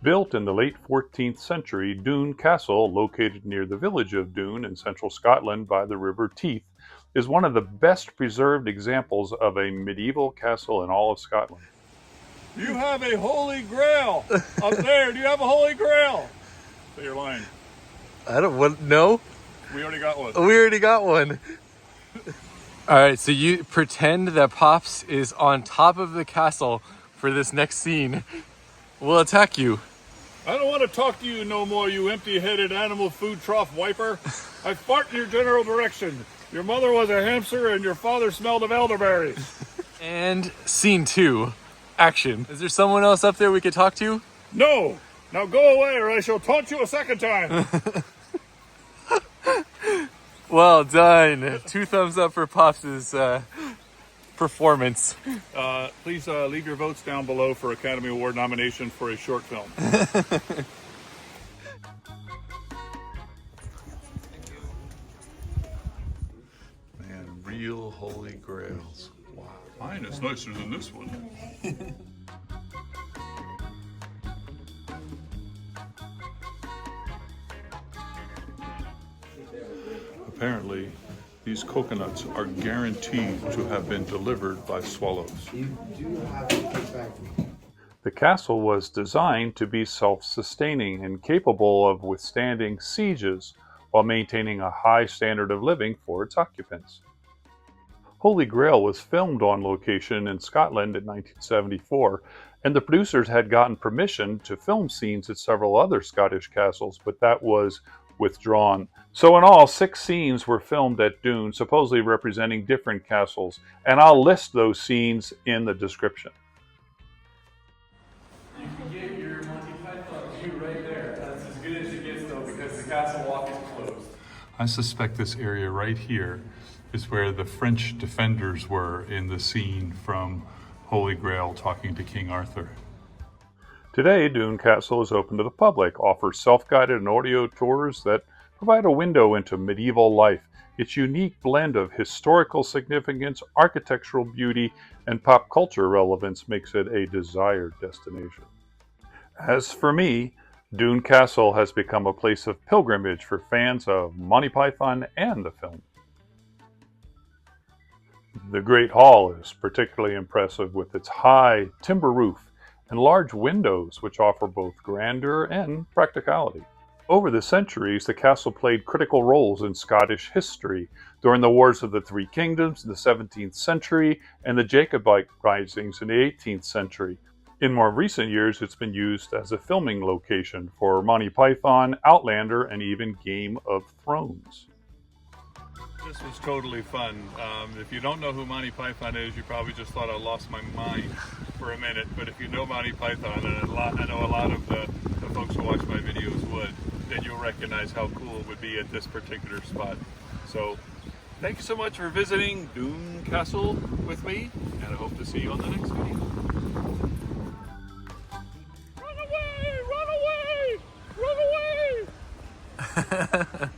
Built in the late 14th century, Doune Castle, located near the village of Doune in central Scotland by the River Teith, is one of the best preserved examples of a medieval castle in all of Scotland. You have a Holy Grail up there. Do you have a Holy Grail? Say your line. I don't want, no? We already got one. We already got one. All right, so you pretend that Pops is on top of the castle for this next scene. We'll attack you. I don't want to talk to you no more, you empty-headed animal food trough wiper. I fart in your general direction. Your mother was a hamster and your father smelled of elderberries. And scene 2, action. Is there someone else up there we could talk to? No! Now go away or I shall taunt you a second time. Well done. 2 thumbs up for Pops' performance. Please leave your votes down below for Academy Award nomination for a short film. Man, real Holy Grails. Wow, mine is nicer than this one. Apparently, these coconuts are guaranteed to have been delivered by swallows. The castle was designed to be self-sustaining and capable of withstanding sieges while maintaining a high standard of living for its occupants. Holy Grail was filmed on location in Scotland in 1974, and the producers had gotten permission to film scenes at several other Scottish castles, but that was withdrawn. So in all, 6 scenes were filmed at Doune, supposedly representing different castles, and I'll list those scenes in the description. You can get your Monty Python view right there. That's as good as it gets though, because the castle walk is closed. I suspect this area right here is where the French defenders were in the scene from Holy Grail talking to King Arthur. Today, Doune Castle is open to the public, offers self-guided and audio tours that provide a window into medieval life. Its unique blend of historical significance, architectural beauty, and pop culture relevance makes it a desired destination. As for me, Doune Castle has become a place of pilgrimage for fans of Monty Python and the film. The Great Hall is particularly impressive with its high timber roof and large windows which offer both grandeur and practicality. Over the centuries, the castle played critical roles in Scottish history during the Wars of the Three Kingdoms in the 17th century and the Jacobite risings in the 18th century. In more recent years, it's been used as a filming location for Monty Python, Outlander, and even Game of Thrones. This was totally fun. If you don't know who Monty Python is, you probably just thought I lost my mind for a minute. But if you know Monty Python, and I know a lot of the folks who watch my videos would, then you'll recognize how cool it would be at this particular spot. So thank you so much for visiting Doune Castle with me, and I hope to see you on the next video. Run away! Run away! Run away!